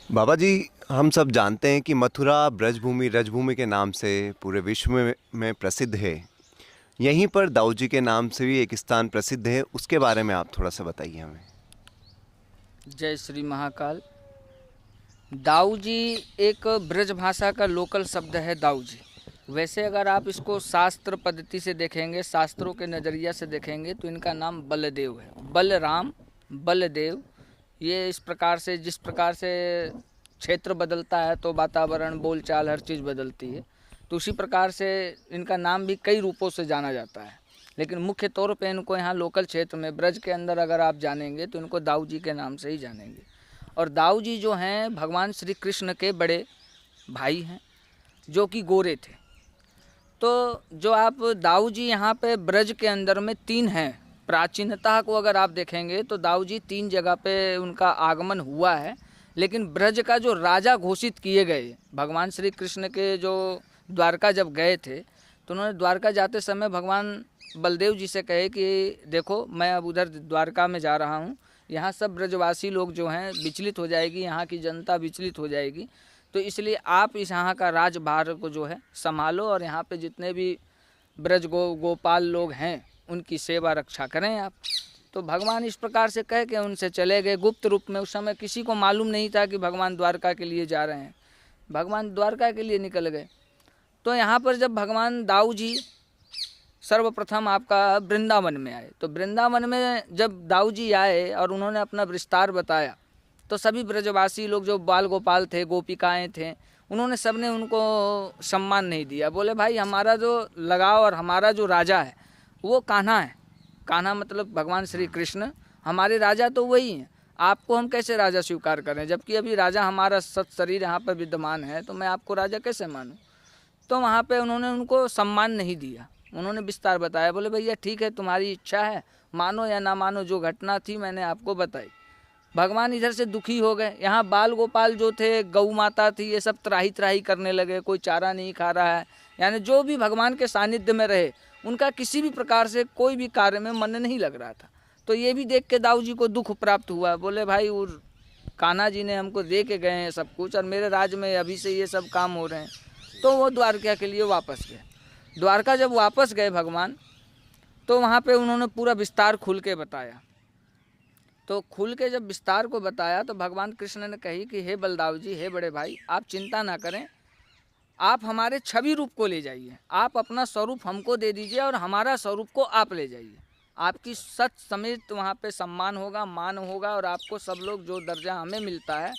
बाबा जी, हम सब जानते हैं कि मथुरा ब्रजभूमि रजभूमि के नाम से पूरे विश्व में प्रसिद्ध है। यहीं पर दाऊ जी के नाम से भी एक स्थान प्रसिद्ध है, उसके बारे में आप थोड़ा सा बताइए हमें। जय श्री महाकाल। दाऊ जी एक ब्रज भाषा का लोकल शब्द है दाऊ जी। वैसे अगर आप इसको शास्त्र पद्धति से देखेंगे, शास्त्रों के नज़रिया से देखेंगे, तो इनका नाम बलदेव है। बलराम, बलदेव। ये इस प्रकार से, जिस प्रकार से क्षेत्र बदलता है तो वातावरण, बोलचाल, हर चीज़ बदलती है, तो उसी प्रकार से इनका नाम भी कई रूपों से जाना जाता है। लेकिन मुख्य तौर पे इनको यहाँ लोकल क्षेत्र में ब्रज के अंदर अगर आप जानेंगे तो इनको दाऊ जी के नाम से ही जानेंगे। और दाऊ जी जो हैं भगवान श्री कृष्ण के बड़े भाई हैं, जो कि गोरे थे। तो जो आप दाऊ जी यहाँ पे ब्रज के अंदर में तीन हैं। प्राचीनता को अगर आप देखेंगे तो दाऊ जी तीन जगह पे उनका आगमन हुआ है। लेकिन ब्रज का जो राजा घोषित किए गए, भगवान श्री कृष्ण के जो द्वारका जब गए थे, तो उन्होंने द्वारका जाते समय भगवान बलदेव जी से कहे कि देखो, मैं अब उधर द्वारका में जा रहा हूँ, यहाँ सब ब्रजवासी लोग जो हैं विचलित हो जाएगी, यहाँ की जनता विचलित हो जाएगी, तो इसलिए आप इस यहाँ का राजभार को जो है संभालो, और यहाँ पे जितने भी ब्रज गोपाल लोग हैं उनकी सेवा रक्षा करें आप। तो भगवान इस प्रकार से कह के उनसे चले गए गुप्त रूप में। उस समय किसी को मालूम नहीं था कि भगवान द्वारका के लिए जा रहे हैं। भगवान द्वारका के लिए निकल गए। तो यहाँ पर जब भगवान दाऊ जी सर्वप्रथम आपका वृंदावन में आए, तो वृंदावन में जब दाऊ जी आए और उन्होंने अपना विस्तार बताया, तो सभी ब्रजवासी लोग जो बाल गोपाल थे, गोपिकाएं थे, उन्होंने सबने उनको सम्मान नहीं दिया। बोले भाई, हमारा जो लगाव और हमारा जो राजा है वो कान्हा है। कान्हा मतलब भगवान श्री कृष्ण, हमारे राजा तो वही हैं। आपको हम कैसे राजा स्वीकार करें, जबकि अभी राजा हमारा सत शरीर यहाँ पर विद्यमान है, तो मैं आपको राजा कैसे मानूं। तो वहाँ पे उन्होंने उनको सम्मान नहीं दिया। उन्होंने विस्तार बताया। बोले भैया ठीक है, तुम्हारी इच्छा है, मानो या ना मानो, जो घटना थी मैंने आपको बताई। भगवान इधर से दुखी हो गए। यहाँ बाल गोपाल जो थे, गौ माता थी, ये सब त्राही त्राही करने लगे, कोई चारा नहीं खा रहा है। यानी जो भी भगवान के सानिध्य में रहे, उनका किसी भी प्रकार से कोई भी कार्य में मन नहीं लग रहा था। तो ये भी देख के दाऊ जी को दुख प्राप्त हुआ। बोले भाई, वो कान्हा जी ने हमको दे के गए हैं सब कुछ, और मेरे राज्य में अभी से ये सब काम हो रहे हैं। तो वो द्वारका के लिए वापस गए। द्वारका जब वापस गए भगवान, तो वहाँ पे उन्होंने पूरा विस्तार खुल के बताया। तो खुल के जब विस्तार को बताया, तो भगवान कृष्ण ने कही कि हे बलदाव जी, हे बड़े भाई, आप चिंता ना करें, आप हमारे छवि रूप को ले जाइए, आप अपना स्वरूप हमको दे दीजिए और हमारा स्वरूप को आप ले जाइए। आपकी सच समेत वहाँ पे सम्मान होगा, मान होगा, और आपको सब लोग जो दर्जा हमें मिलता है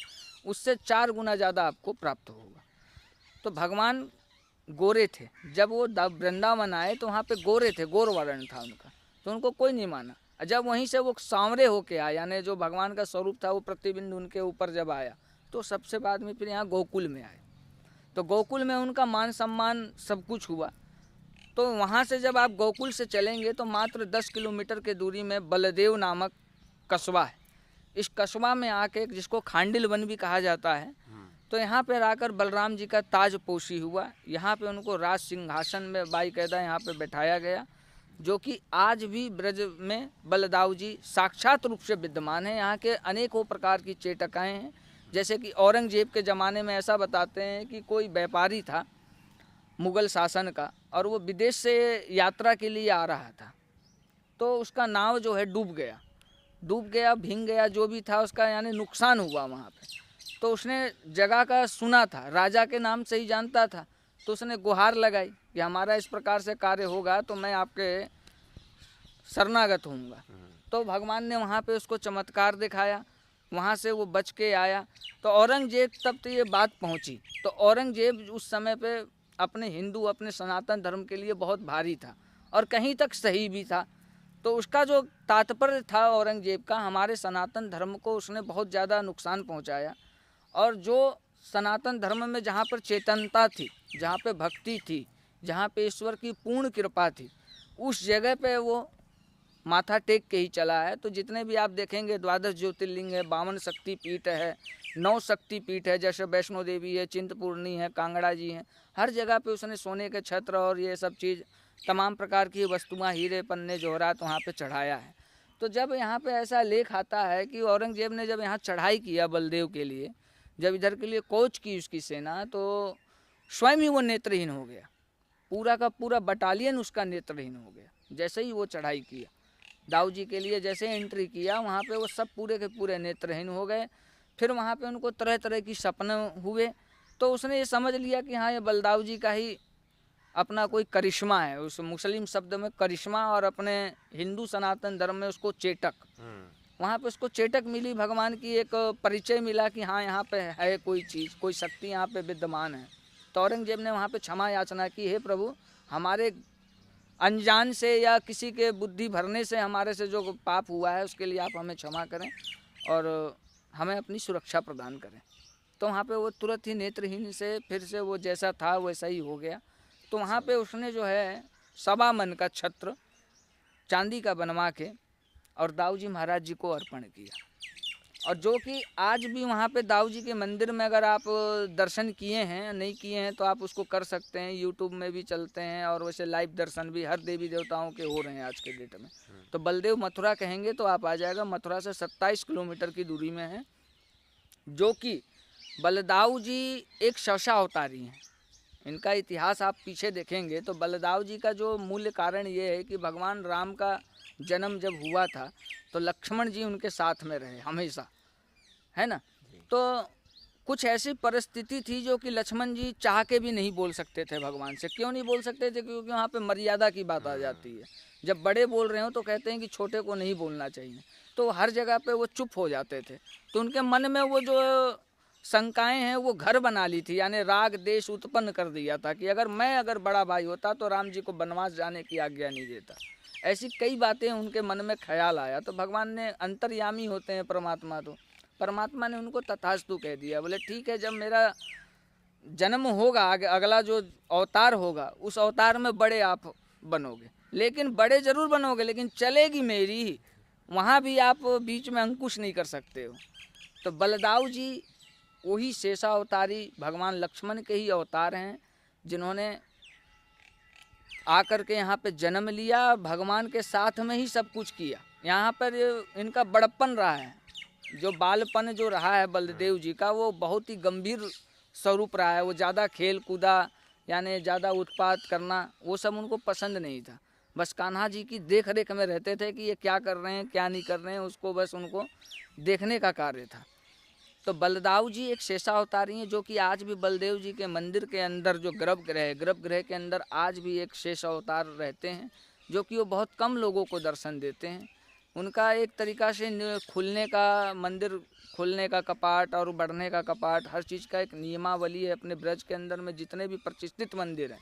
उससे 4 गुना ज़्यादा आपको प्राप्त होगा। तो भगवान गोरे थे। जब वो वृंदावन आए तो वहाँ पे गोरे थे, गोर वर्ण था उनका, तो उनको कोई नहीं माना। जब वहीं से वो सांवरे होके आए, यानी जो भगवान का स्वरूप था वो प्रतिबिंब उनके ऊपर जब आया, तो सबसे बाद में फिर यहाँ गोकुल में आए। तो गोकुल में उनका मान सम्मान सब कुछ हुआ। तो वहाँ से जब आप गोकुल से चलेंगे तो मात्र 10 किलोमीटर के दूरी में बलदेव नामक कस्बा है। इस कस्बा में आके, जिसको खांडिल वन भी कहा जाता है, तो यहाँ पर आकर बलराम जी का ताजपोशी हुआ। यहाँ पे उनको राज सिंहासन में बाकायदा यहाँ पे बैठाया गया, जो कि आज भी ब्रज में बलदाऊ जी साक्षात रूप से विद्यमान है। यहाँ के अनेकों प्रकार की चेटकाएँ हैं। जैसे कि औरंगजेब के ज़माने में ऐसा बताते हैं कि कोई व्यापारी था मुग़ल शासन का, और वो विदेश से यात्रा के लिए आ रहा था, तो उसका नाव जो है डूब गया, भीग गया, जो भी था उसका यानी नुकसान हुआ वहाँ पे। तो उसने जगह का सुना था, राजा के नाम से ही जानता था, तो उसने गुहार लगाई कि हमारा इस प्रकार से कार्य होगा तो मैं आपके शरणागत होऊंगा। तो भगवान ने वहाँ पे उसको चमत्कार दिखाया, वहाँ से वो बच के आया। तो औरंगजेब तब तो ये बात पहुँची। तो औरंगजेब उस समय पे अपने हिंदू, अपने सनातन धर्म के लिए बहुत भारी था, और कहीं तक सही भी था। तो उसका जो तात्पर्य था औरंगजेब का, हमारे सनातन धर्म को उसने बहुत ज़्यादा नुकसान पहुँचाया। और जो सनातन धर्म में जहाँ पर चेतनता थी, जहाँ पे भक्ति थी, जहाँ पे ईश्वर की पूर्ण कृपा थी, उस जगह पे वो माथा टेक के ही चला है। तो जितने भी आप देखेंगे 12 ज्योतिर्लिंग है, 52 शक्ति पीठ है, 9 शक्ति पीठ है, जैसे वैष्णो देवी है, चिंतपूर्णी है, कांगड़ा जी हैं, हर जगह पे उसने सोने के छत्र और ये सब चीज़, तमाम प्रकार की वस्तुएं, हीरे पन्ने जवाहरात वहाँ पे चढ़ाया है। तो जब यहाँ पे ऐसा लेख आता है कि औरंगजेब ने जब यहाँ चढ़ाई किया बलदेव के लिए, जब इधर के लिए कूच की उसकी सेना तो स्वयं ही वो नेत्रहीन हो गया, पूरा का पूरा बटालियन उसका नेत्रहीन हो गया। जैसे ही वो चढ़ाई किया, दाऊ जी के लिए जैसे एंट्री किया, वहाँ पे वो सब पूरे के पूरे नेत्रहीन हो गए। फिर वहाँ पे उनको तरह तरह की सपने हुए, तो उसने ये समझ लिया कि हाँ, ये बलदाऊ जी का ही अपना कोई करिश्मा है। उस मुस्लिम शब्द में करिश्मा और अपने हिंदू सनातन धर्म में उसको चेटक, वहाँ पे उसको चेटक मिली, भगवान की एक परिचय मिला कि हाँ, यहाँ पे है कोई चीज़, कोई शक्ति यहाँ पे विद्यमान है। तो औरंगजेब ने वहाँ पे क्षमा याचना की, हे प्रभु, हमारे अनजान से या किसी के बुद्धि भरने से हमारे से जो पाप हुआ है उसके लिए आप हमें क्षमा करें और हमें अपनी सुरक्षा प्रदान करें। तो वहाँ पे वो तुरंत ही नेत्रहीन से फिर से वो जैसा था वैसा ही हो गया। तो वहाँ पे उसने जो है 1.25 मन का छत्र चांदी का बनवा के और दाऊ जी महाराज जी को अर्पण किया। और जो कि आज भी वहाँ पे दाऊ जी के मंदिर में अगर आप दर्शन किए हैं, नहीं किए हैं तो आप उसको कर सकते हैं, यूट्यूब में भी चलते हैं और वैसे लाइव दर्शन भी हर देवी देवताओं के हो रहे हैं आज के डेट में। तो बलदेव मथुरा कहेंगे तो आप आ जाएगा, मथुरा से 27 किलोमीटर की दूरी में है। जो कि बलदाऊ जी एक शवशा अवतारी हैं। इनका इतिहास आप पीछे देखेंगे तो बलदाऊ जी का जो मूल कारण ये है कि भगवान राम का जन्म जब हुआ था तो लक्ष्मण जी उनके साथ में रहे हमेशा, है ना। तो कुछ ऐसी परिस्थिति थी जो कि लक्ष्मण जी चाह के भी नहीं बोल सकते थे भगवान से। क्यों नहीं बोल सकते थे? क्योंकि वहाँ पे मर्यादा की बात आ जाती है। जब बड़े बोल रहे हो तो कहते हैं कि छोटे को नहीं बोलना चाहिए, तो हर जगह पे वो चुप हो जाते थे। तो उनके मन में वो जो शंकाएं हैं वो घर बना ली थी, यानी राग देश उत्पन्न कर दिया था कि अगर बड़ा भाई होता तो राम जी को वनवास जाने की आज्ञा नहीं देता। ऐसी कई बातें उनके मन में ख्याल आया। तो भगवान ने, अंतर्यामी होते हैं परमात्मा, तो परमात्मा ने उनको तथास्तु कह दिया। बोले ठीक है, जब मेरा जन्म होगा, अगला जो अवतार होगा उस अवतार में बड़े आप बनोगे, लेकिन बड़े जरूर बनोगे लेकिन चलेगी मेरी ही, वहाँ भी आप बीच में अंकुश नहीं कर सकते हो। तो बलदाऊ जी वही शेषा अवतारी भगवान लक्ष्मण के ही अवतार हैं, जिन्होंने आकर के यहाँ पे जन्म लिया, भगवान के साथ में ही सब कुछ किया। यहाँ पर इनका बड़प्पन रहा है, जो बालपन जो रहा है बलदेव जी का, वो बहुत ही गंभीर स्वरूप रहा है। वो ज़्यादा खेल कूदा, यानी ज़्यादा उत्पात करना, वो सब उनको पसंद नहीं था। बस कान्हा जी की देख रेख में रहते थे कि ये क्या कर रहे हैं क्या नहीं कर रहे हैं, उसको बस उनको देखने का कार्य था। तो बलदाऊ जी एक शेषा अवतारी हैं, जो कि आज भी बलदेव जी के मंदिर के अंदर जो गर्भगृह के अंदर आज भी एक शेष अवतार रहते हैं, जो कि वो बहुत कम लोगों को दर्शन देते हैं। उनका एक तरीक़ा से खुलने का, मंदिर खुलने का कपाट और बढ़ने का कपाट, हर चीज़ का एक नियमावली है। अपने ब्रज के अंदर में जितने भी प्रतिष्ठित मंदिर हैं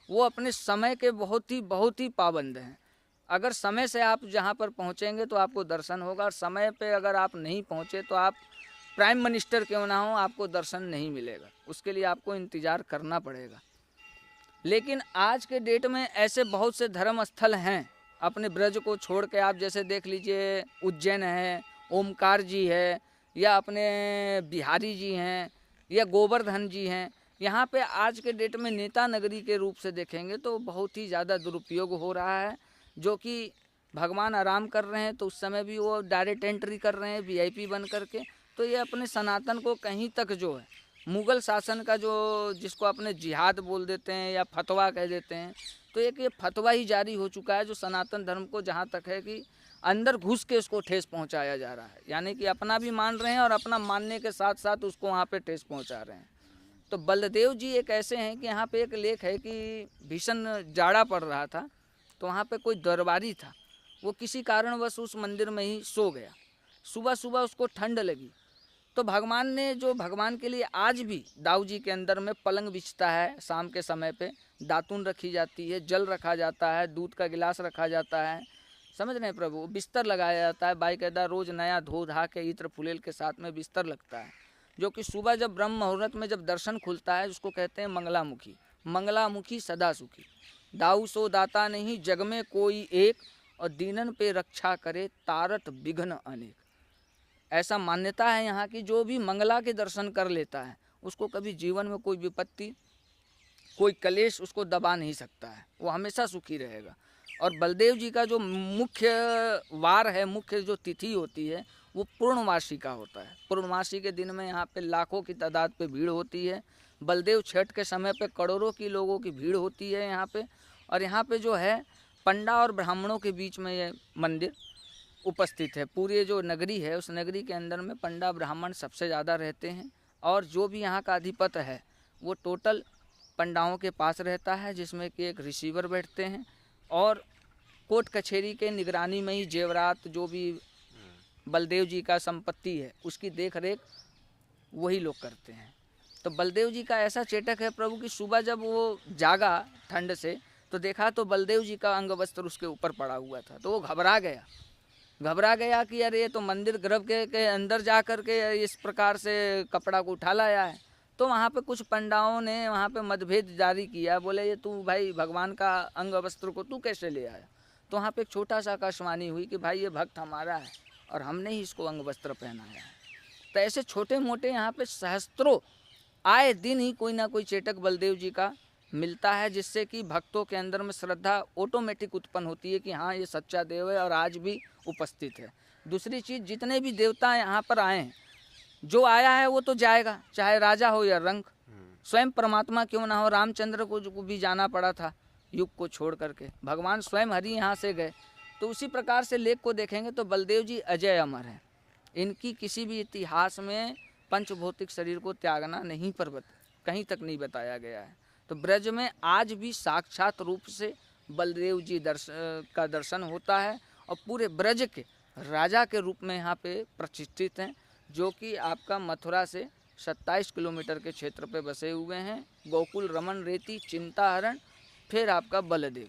वो अपने समय के बहुत ही पाबंद हैं। अगर समय से आप जहाँ पर पहुँचेंगे तो आपको दर्शन होगा, और समय पे अगर आप नहीं पहुँचे तो आप प्राइम मिनिस्टर क्यों ना हो, आपको दर्शन नहीं मिलेगा। उसके लिए आपको इंतज़ार करना पड़ेगा। लेकिन आज के डेट में ऐसे बहुत से धर्म स्थल हैं अपने ब्रज को छोड़ के। आप जैसे देख लीजिए, उज्जैन है, ओमकार जी है, या अपने बिहारी जी हैं, या गोवर्धन जी हैं। यहाँ पे आज के डेट में नेता नगरी के रूप से देखेंगे तो बहुत ही ज़्यादा दुरुपयोग हो रहा है। जो कि भगवान आराम कर रहे हैं तो उस समय भी वो डायरेक्ट एंट्री कर रहे हैं VIP बन करके। तो ये अपने सनातन को कहीं तक जो है मुग़ल शासन का, जो जिसको अपने जिहाद बोल देते हैं या फतवा कह देते हैं, तो एक ये फतवा ही जारी हो चुका है जो सनातन धर्म को जहाँ तक है कि अंदर घुस के उसको ठेस पहुँचाया जा रहा है। यानी कि अपना भी मान रहे हैं और अपना मानने के साथ साथ उसको वहाँ पे ठेस पहुँचा रहे हैं। तो बलदेव जी एक ऐसे हैं कि यहाँ पे एक लेख है कि भीषण जाड़ा पड़ रहा था, तो वहाँ पे कोई दरबारी था, वो किसी कारणवश उस मंदिर में ही सो गया। सुबह सुबह उसको ठंड लगी, तो भगवान ने, जो भगवान के लिए आज भी दाऊ जी के अंदर में पलंग बिछता है, शाम के समय पे दातून रखी जाती है, जल रखा जाता है, दूध का गिलास रखा जाता है, समझ रहे हैं प्रभु, बिस्तर लगाया जाता है बाकायदा, रोज़ नया धो धा के इत्र फुलेल के साथ में बिस्तर लगता है। जो कि सुबह जब ब्रह्म मुहूर्त में जब दर्शन खुलता है, उसको कहते हैं मंगलामुखी। मंगलामुखी सदा सुखी, दाऊ सो दाता नहीं जग में कोई एक, और दीनन पे रक्षा करे तारत विघ्न अनेक। ऐसा मान्यता है यहाँ की, जो भी मंगला के दर्शन कर लेता है उसको कभी जीवन में कोई विपत्ति, कोई कलेश उसको दबा नहीं सकता है, वो हमेशा सुखी रहेगा। और बलदेव जी का जो मुख्य वार है, मुख्य जो तिथि होती है, वो पूर्णमासी का होता है। पूर्णमासी के दिन में यहाँ पे लाखों की तादाद पे भीड़ होती है। बलदेव छठ के समय पे करोड़ों की लोगों की भीड़ होती है यहाँ पे। और यहाँ पे जो है पंडा और ब्राह्मणों के बीच में ये मंदिर उपस्थित है। पूरी जो नगरी है, उस नगरी के अंदर में पंडा ब्राह्मण सबसे ज़्यादा रहते हैं। और जो भी यहाँ का अधिपति है वो टोटल पंडाओं के पास रहता है, जिसमें कि एक रिसीवर बैठते हैं और कोर्ट कचहरी के निगरानी में ही जेवरात जो भी बलदेव जी का संपत्ति है उसकी देख रेख वही लोग करते हैं। तो बलदेव जी का ऐसा चेटक है प्रभु कि सुबह जब वो जागा ठंड से तो देखा तो बलदेव जी का अंग वस्त्र उसके ऊपर पड़ा हुआ था। तो वो घबरा गया कि अरे ये तो मंदिर गर्भ के अंदर जा कर के इस प्रकार से कपड़ा को उठा लाया है। तो वहाँ पे कुछ पंडाओं ने वहाँ पे मतभेद जारी किया, बोले ये तू भाई भगवान का अंग वस्त्र को तू कैसे ले आया। तो वहाँ पे एक छोटा सा आकाशवाणी हुई कि भाई ये भक्त हमारा है और हमने ही इसको अंग वस्त्र पहनाया है। तो ऐसे छोटे मोटे यहाँ पे सहस्त्रों आए दिन ही कोई ना कोई चेटक बलदेव जी का मिलता है, जिससे कि भक्तों के अंदर में श्रद्धा ऑटोमेटिक उत्पन्न होती है कि हाँ ये सच्चा देव है और आज भी उपस्थित है। दूसरी चीज़, जितने भी देवता यहाँ पर आए हैं, जो आया है वो तो जाएगा, चाहे राजा हो या रंक। स्वयं परमात्मा क्यों ना हो, रामचंद्र को भी जाना पड़ा था युग को छोड़ करके, भगवान स्वयं हरि यहाँ से गए। तो उसी प्रकार से लेख को देखेंगे तो बलदेव जी अजय अमर हैं। इनकी किसी भी इतिहास में पंचभौतिक शरीर को त्यागना नहीं कहीं तक नहीं बताया गया है। तो ब्रज में आज भी साक्षात रूप से बलदेव जी का दर्शन होता है और पूरे ब्रज के राजा के रूप में यहाँ पे प्रतिष्ठित हैं, जो कि आपका मथुरा से 27 किलोमीटर के क्षेत्र पे बसे हुए हैं। गोकुल रमन रेती चिंताहरण, फिर आपका बलदेव।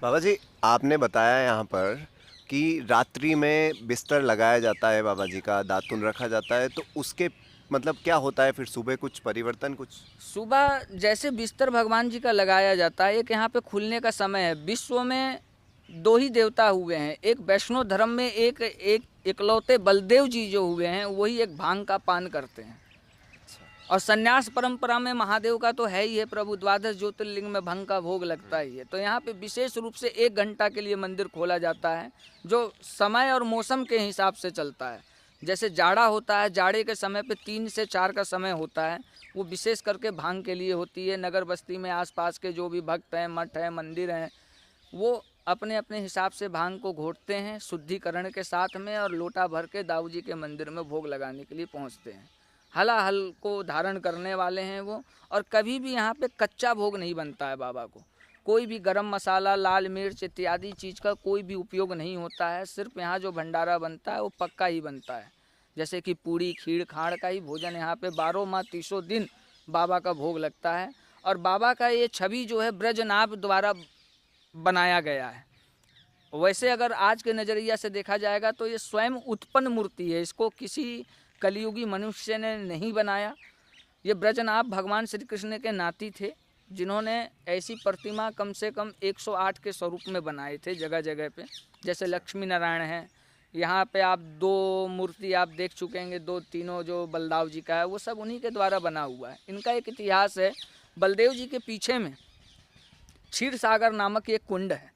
बाबा जी, आपने बताया यहाँ पर कि रात्रि में बिस्तर लगाया जाता है, बाबा जी का दातुन रखा जाता है, तो उसके मतलब क्या होता है फिर सुबह कुछ परिवर्तन कुछ? सुबह जैसे बिस्तर भगवान जी का लगाया जाता है, एक यहाँ पे खुलने का समय है। विश्व में 2 ही देवता हुए हैं, एक वैष्णव धर्म में एक इकलौते बलदेव जी जो हुए हैं वही एक भांग का पान करते हैं। और संन्यास परंपरा में महादेव का तो है ही है प्रभु, 12 ज्योतिर्लिंग में भंग का भोग लगता ही है। तो यहाँ पे विशेष रूप से 1 घंटा के लिए मंदिर खोला जाता है, जो समय और मौसम के हिसाब से चलता है। जैसे जाड़ा होता है, जाड़े के समय पे 3 से 4 का समय होता है, वो विशेष करके भांग के लिए होती है। नगर बस्ती में आसपास के जो भी भक्त हैं, मठ हैं, मंदिर हैं, वो अपने अपने हिसाब से भांग को घोटते हैं शुद्धिकरण के साथ में और लोटा भर के दाऊ जी के मंदिर में भोग लगाने के लिए पहुँचते हैं। हलाहल को धारण करने वाले हैं वो। और कभी भी यहाँ पे कच्चा भोग नहीं बनता है बाबा को, कोई भी गरम मसाला, लाल मिर्च इत्यादि चीज़ का कोई भी उपयोग नहीं होता है। सिर्फ यहाँ जो भंडारा बनता है वो पक्का ही बनता है, जैसे कि पूड़ी खीर खाड़ का ही भोजन यहाँ पे 12 माह 300 दिन बाबा का भोग लगता है। और बाबा का ये छवि जो है ब्रजनाभ द्वारा बनाया गया है। वैसे अगर आज के नज़रिया से देखा जाएगा तो ये स्वयं उत्पन्न मूर्ति है, इसको किसी कलियुगी मनुष्य ने नहीं बनाया। ये ब्रजनाभ भगवान श्री कृष्ण के नाती थे, जिन्होंने ऐसी प्रतिमा कम से कम 108 के स्वरूप में बनाए थे जगह जगह पे। जैसे लक्ष्मी नारायण हैं, यहाँ पे आप 2 मूर्ति आप देख चुकेंगे, 2 तीनों जो बलदाव जी का है वो सब उन्हीं के द्वारा बना हुआ है। इनका एक इतिहास है, बलदेव जी के पीछे में क्षीर सागर नामक एक कुंड है।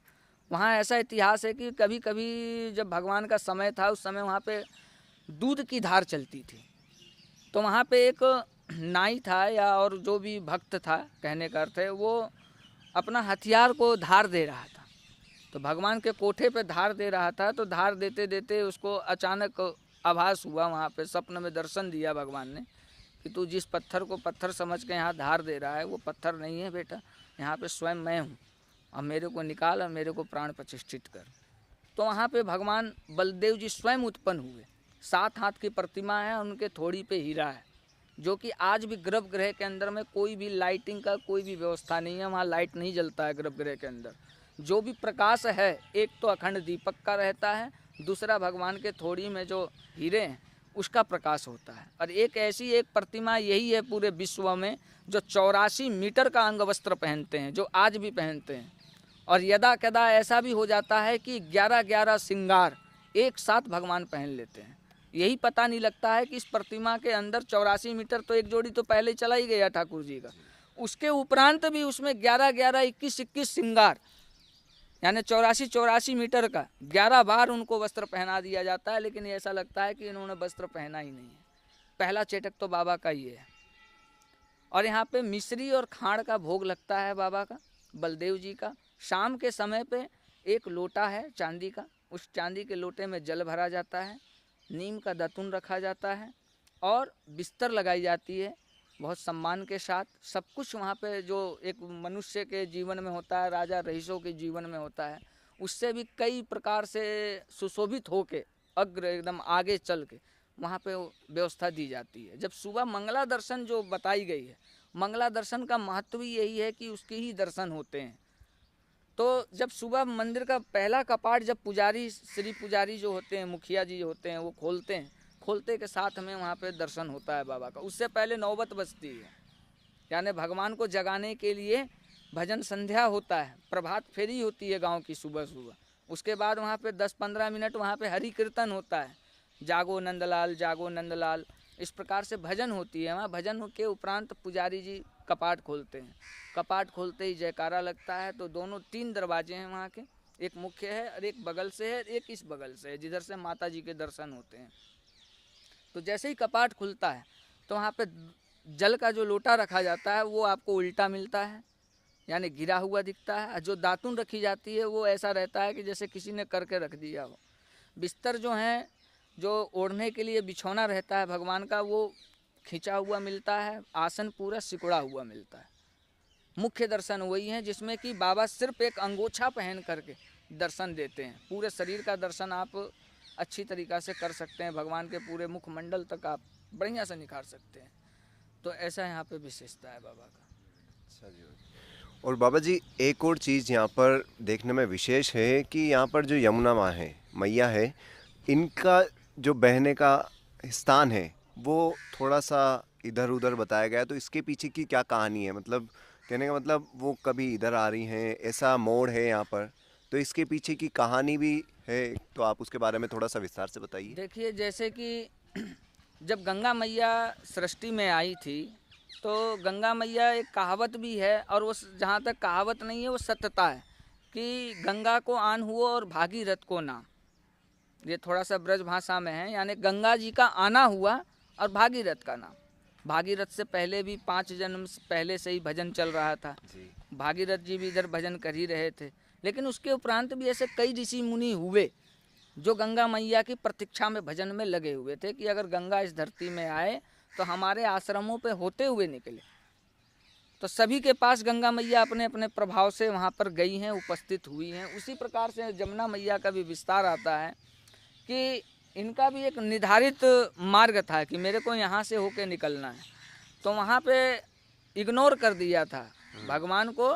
वहाँ ऐसा इतिहास है कि कभी कभी जब भगवान का समय था उस समय वहाँ पे दूध की धार चलती थी। तो वहाँ पे एक नाई था या और जो भी भक्त था, कहने का अर्थ है, वो अपना हथियार को धार दे रहा था। तो भगवान के कोठे पे धार दे रहा था, तो धार देते देते उसको अचानक आभास हुआ, वहाँ पे स्वप्न में दर्शन दिया भगवान ने कि तू जिस पत्थर को पत्थर समझ के यहाँ धार दे रहा है वो पत्थर नहीं है बेटा, यहाँ पे स्वयं मैं हूँ, अब मेरे को निकाल और मेरे को प्राण प्रतिष्ठित कर। तो वहाँ पे भगवान बलदेव जी स्वयं उत्पन्न हुए। 7 हाथ की प्रतिमा है, उनके थोड़ी पे हीरा है, जो कि आज भी गर्भगृह के अंदर में कोई भी लाइटिंग का कोई भी व्यवस्था नहीं है, वहाँ लाइट नहीं जलता है गर्भगृह के अंदर। जो भी प्रकाश है, एक तो अखंड दीपक का रहता है, दूसरा भगवान के थोड़ी में जो हीरे हैं उसका प्रकाश होता है। और एक ऐसी एक प्रतिमा यही है पूरे विश्व में जो 84 मीटर का अंग वस्त्र पहनते हैं, जो आज भी पहनते हैं। और यदा कदा ऐसा भी हो जाता है कि 11-11 श्रृंगार एक साथ भगवान पहन लेते हैं। यही पता नहीं लगता है कि इस प्रतिमा के अंदर 84 मीटर तो एक जोड़ी तो पहले ही चला ही गया ठाकुर जी का, उसके उपरांत भी उसमें 11-11, 21-21 श्रृंगार, यानी 84-84 मीटर का 11 बार उनको वस्त्र पहना दिया जाता है। लेकिन ऐसा लगता है कि इन्होंने वस्त्र पहना ही नहीं है। पहला चेटक तो बाबा का ही है। और यहाँ पे मिश्री और खाड़ का भोग लगता है बाबा का, बलदेव जी का। शाम के समय पे एक लोटा है चांदी का, उस चांदी के लोटे में जल भरा जाता है, नीम का दातुन रखा जाता है और बिस्तर लगाई जाती है बहुत सम्मान के साथ। सब कुछ वहाँ पे जो एक मनुष्य के जीवन में होता है, राजा रईसों के जीवन में होता है, उससे भी कई प्रकार से सुशोभित होके अग्र एकदम आगे चल के वहाँ पे व्यवस्था दी जाती है। जब सुबह मंगला दर्शन जो बताई गई है, मंगला दर्शन का महत्व ही यही है कि उसके ही दर्शन होते हैं। तो जब सुबह मंदिर का पहला कपाट जब पुजारी, श्री पुजारी जो होते हैं, मुखिया जी होते हैं, वो खोलते हैं, खोलते के साथ में वहाँ पे दर्शन होता है बाबा का। उससे पहले नौबत बजती है, यानी भगवान को जगाने के लिए भजन संध्या होता है, प्रभात फेरी होती है गांव की सुबह सुबह। उसके बाद वहाँ पे 10-15 मिनट वहाँ पे हरि कीर्तन होता है, जागो नंदलाल, जागो नंदलाल, इस प्रकार से भजन होती है वहाँ। भजन के उपरांत पुजारी जी कपाट खोलते हैं। कपाट खोलते ही जयकारा लगता है। तो दोनों 3 दरवाजे हैं वहाँ के, एक मुख्य है और एक बगल से है, एक इस बगल से है जिधर से माता जी के दर्शन होते हैं। तो जैसे ही कपाट खुलता है तो वहाँ पे जल का जो लोटा रखा जाता है वो आपको उल्टा मिलता है, यानी गिरा हुआ दिखता है। जो दातुन रखी जाती है वो ऐसा रहता है कि जैसे किसी ने करके रख दिया हो। बिस्तर जो है, जो ओढ़ने के लिए बिछौना रहता है भगवान का, वो खिंचा हुआ मिलता है। आसन पूरा सिकुड़ा हुआ मिलता है। मुख्य दर्शन वही है जिसमें कि बाबा सिर्फ एक अंगोछा पहन करके दर्शन देते हैं। पूरे शरीर का दर्शन आप अच्छी तरीक़ा से कर सकते हैं, भगवान के पूरे मुखमंडल तक आप बढ़िया से निखार सकते हैं। तो ऐसा यहाँ पे विशेषता है बाबा का। अच्छा जी। और बाबा जी एक और चीज़ यहाँ पर देखने में विशेष है कि यहाँ पर जो यमुना माँ है, मैया है, इनका जो बहने का स्थान है वो थोड़ा सा इधर उधर बताया गया है। तो इसके पीछे की क्या कहानी है? मतलब कहने का मतलब वो कभी इधर आ रही हैं, ऐसा मोड़ है यहाँ पर, तो इसके पीछे की कहानी भी है, तो आप उसके बारे में थोड़ा सा विस्तार से बताइए। देखिए, जैसे कि जब गंगा मैया सृष्टि में आई थी तो गंगा मैया एक कहावत भी है, और वो जहाँ तक कहावत नहीं है वो सत्यता है कि गंगा को आन हुआ और भागीरथ को नाम। ये थोड़ा सा ब्रज भाषा में है, यानी गंगा जी का आना हुआ और भागीरथ का नाम। भागीरथ से पहले भी 5 जन्म पहले से ही भजन चल रहा था जी। भागीरथ जी भी इधर भजन कर ही रहे थे। लेकिन उसके उपरांत भी ऐसे कई ऋषि मुनि हुए जो गंगा मैया की प्रतीक्षा में भजन में लगे हुए थे कि अगर गंगा इस धरती में आए तो हमारे आश्रमों पे होते हुए निकले। तो सभी के पास गंगा मैया अपने अपने प्रभाव से वहाँ पर गई हैं, उपस्थित हुई हैं। उसी प्रकार से जमुना मैया का भी विस्तार आता है कि इनका भी एक निर्धारित मार्ग था कि मेरे को यहाँ से होके निकलना है। तो वहाँ पे इग्नोर कर दिया था भगवान को,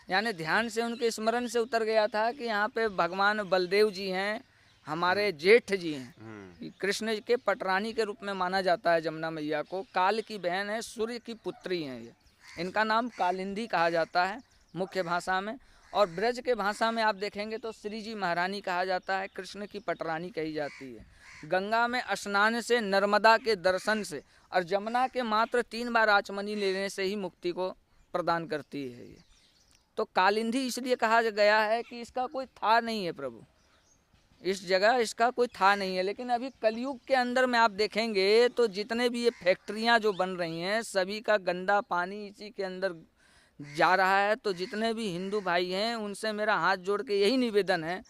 यानी ध्यान से उनके स्मरण से उतर गया था कि यहाँ पे भगवान बलदेव जी हैं, हमारे जेठ जी हैं। कृष्ण के पटरानी के रूप में माना जाता है जमुना मैया को। काल की बहन है, सूर्य की पुत्री हैं ये। इनका नाम कालिंदी कहा जाता है मुख्य भाषा में, और ब्रज के भाषा में आप देखेंगे तो श्री जी महारानी कहा जाता है। कृष्ण की पटरानी कही जाती है। गंगा में स्नान से, नर्मदा के दर्शन से और जमुना के मात्र 3 बार आचमनी लेने से ही मुक्ति को प्रदान करती है ये। तो कालिंदी इसलिए कहा गया है कि इसका कोई था नहीं है प्रभु, इस जगह इसका कोई था नहीं है। लेकिन अभी कलयुग के अंदर में आप देखेंगे तो जितने भी ये फैक्ट्रियां जो बन रही हैं, सभी का गंदा पानी इसी के अंदर जा रहा है। तो जितने भी हिंदू भाई हैं उनसे मेरा हाथ जोड़ के यही निवेदन है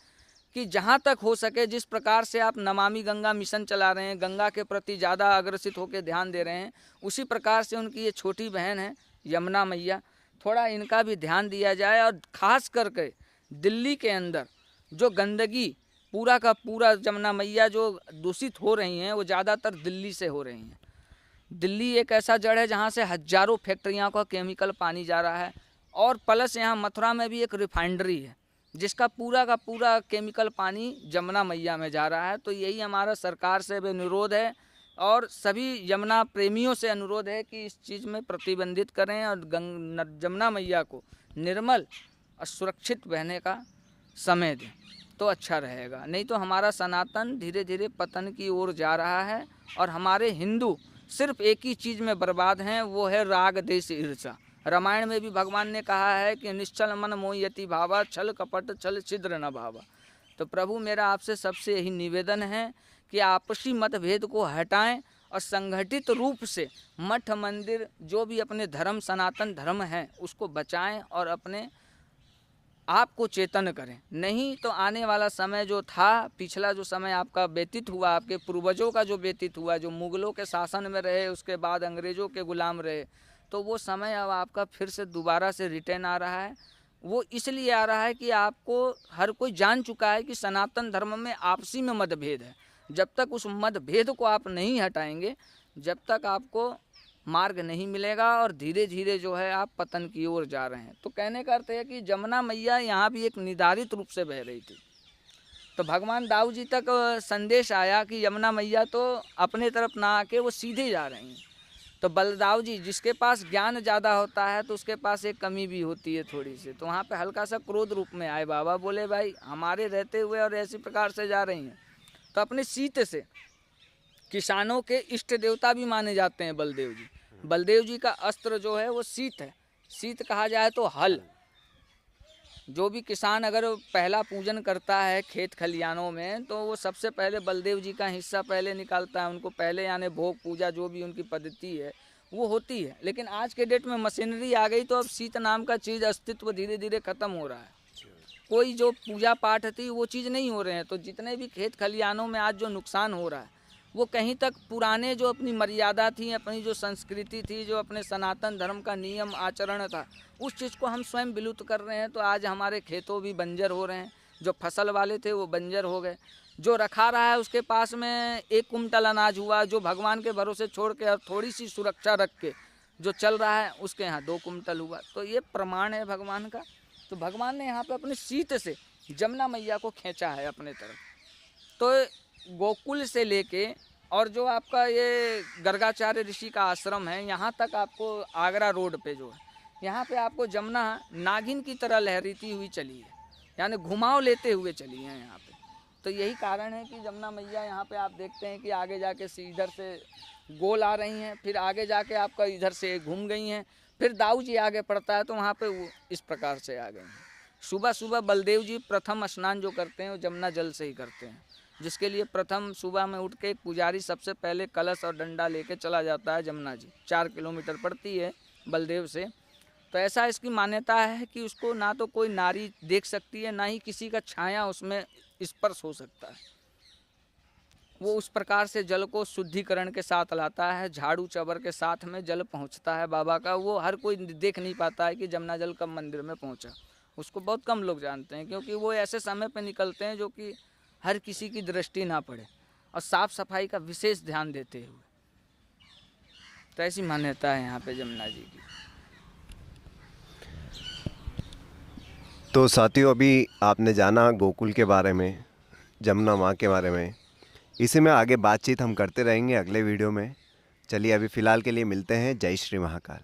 कि जहाँ तक हो सके, जिस प्रकार से आप नमामि गंगा मिशन चला रहे हैं, गंगा के प्रति ज़्यादा अग्रसित होकर ध्यान दे रहे हैं, उसी प्रकार से उनकी ये छोटी बहन है यमुना मैया, थोड़ा इनका भी ध्यान दिया जाए। और ख़ास करके दिल्ली के अंदर जो गंदगी पूरा का पूरा जमुना मैया जो दूषित हो रही हैं वो ज़्यादातर दिल्ली से हो रही हैं। दिल्ली एक ऐसा जड़ है जहाँ से हज़ारों फैक्ट्रियों का केमिकल पानी जा रहा है, और प्लस यहाँ मथुरा में भी एक रिफाइनरी है जिसका पूरा का पूरा केमिकल पानी जमुना मैया में जा रहा है। तो यही हमारा सरकार से भी अनुरोध है और सभी यमुना प्रेमियों से अनुरोध है कि इस चीज़ में प्रतिबंधित करें और जमुना मैया को निर्मल और सुरक्षित बहने का समय दें तो अच्छा रहेगा। नहीं तो हमारा सनातन धीरे धीरे पतन की ओर जा रहा है और हमारे हिंदू सिर्फ एक ही चीज़ में बर्बाद हैं, वो है राग देश ईर्षा। रामायण में भी भगवान ने कहा है कि निश्चल मन मोहयति भावा, छल कपट छल छिद्र न भावा। तो प्रभु मेरा आपसे सबसे यही निवेदन है कि आपसी मतभेद को हटाएं और संगठित रूप से मठ मंदिर जो भी अपने धर्म सनातन धर्म है उसको बचाएं और अपने आपको चेतन करें। नहीं तो आने वाला समय जो था, पिछला जो समय आपका व्यतीत हुआ, आपके पूर्वजों का जो व्यतीत हुआ, जो मुगलों के शासन में रहे, उसके बाद अंग्रेज़ों के गुलाम रहे, तो वो समय अब आपका फिर से दोबारा से रिटर्न आ रहा है। वो इसलिए आ रहा है कि आपको हर कोई जान चुका है कि सनातन धर्म में आपसी में मतभेद है। जब तक उस मतभेद को आप नहीं हटाएंगे, जब तक आपको मार्ग नहीं मिलेगा और धीरे धीरे जो है आप पतन की ओर जा रहे हैं। तो कहने का अर्थ है कि जमुना मैया यहाँ भी एक निर्धारित रूप से बह रही थी। तो भगवान दाऊ जी तक संदेश आया कि यमुना मैया तो अपने तरफ ना आके वो सीधे जा रही हैं। तो बलदाऊ जी, जिसके पास ज्ञान ज़्यादा होता है तो उसके पास एक कमी भी होती है थोड़ी सी, तो वहाँ पे हल्का सा क्रोध रूप में आए बाबा, बोले भाई हमारे रहते हुए और ऐसी प्रकार से जा रही हैं। तो अपने सीत से, किसानों के इष्ट देवता भी माने जाते हैं बलदेव जी। बलदेव जी का अस्त्र जो है वो सीत है। सीत कहा जाए तो हल। जो भी किसान अगर पहला पूजन करता है खेत खलियानों में, तो वो सबसे पहले बलदेव जी का हिस्सा पहले निकालता है। उनको पहले यानी भोग पूजा जो भी उनकी पद्धति है वो होती है। लेकिन आज के डेट में मशीनरी आ गई तो अब सीत नाम का चीज़ अस्तित्व धीरे धीरे ख़त्म हो रहा है। कोई जो पूजा पाठ थी वो चीज़ नहीं हो रहे हैं। तो जितने भी खेत खलियानों में आज जो नुकसान हो रहा है वो कहीं तक पुराने जो अपनी मर्यादा थी, अपनी जो संस्कृति थी, जो अपने सनातन धर्म का नियम आचरण था, उस चीज़ को हम स्वयं विलुप्त कर रहे हैं। तो आज हमारे खेतों भी बंजर हो रहे हैं। जो फसल वाले थे वो बंजर हो गए। जो रखा रहा है उसके पास में 1 कुंटल अनाज हुआ, जो भगवान के भरोसे छोड़ के और थोड़ी सी सुरक्षा रख के जो चल रहा है उसके यहाँ 2 कुंटल हुआ। तो ये प्रमाण है भगवान का। तो भगवान ने यहाँ पे अपने सीत से जमुना मैया को खींचा है अपने तरफ। तो गोकुल से लेके और जो आपका ये गर्गाचार्य ऋषि का आश्रम है, यहाँ तक आपको आगरा रोड पे जो है, यहाँ पे आपको जमुना नागिन की तरह लहराती हुई चली है, यानी घुमाव लेते हुए चली है यहाँ पे। तो यही कारण है कि जमुना मैया यहाँ पे आप देखते हैं कि आगे जाके इधर से गोल आ रही हैं, फिर आगे जाके आपका इधर से घूम गई हैं, फिर दाऊ जी आगे पड़ता है तो वहाँ पे वो इस प्रकार से आ गई हैं। सुबह सुबह बलदेव जी प्रथम स्नान जो करते हैं वो जमुना जल से ही करते हैं, जिसके लिए प्रथम सुबह में उठ के एक पुजारी सबसे पहले कलश और डंडा लेके चला जाता है जमुना जी। 4 किलोमीटर पड़ती है बलदेव से। तो ऐसा इसकी मान्यता है कि उसको ना तो कोई नारी देख सकती है, ना ही किसी का छाया उसमें स्पर्श हो सकता है। वो उस प्रकार से जल को शुद्धिकरण के साथ लाता है, झाड़ू चबर के साथ में जल पहुंचता है बाबा का। वो हर कोई देख नहीं पाता है कि जमुना जल कब मंदिर में पहुंचा, उसको बहुत कम लोग जानते हैं, क्योंकि वो ऐसे समय पे निकलते हैं जो कि हर किसी की दृष्टि ना पड़े और साफ़ सफाई का विशेष ध्यान देते हुए। तो ऐसी मान्यता है यहाँ पे जमुना जी की। तो साथियों, अभी आपने जाना गोकुल के बारे में, जमुना माँ के बारे में। इसी में आगे बातचीत हम करते रहेंगे अगले वीडियो में। चलिए अभी फ़िलहाल के लिए मिलते हैं। जय श्री महाकाल।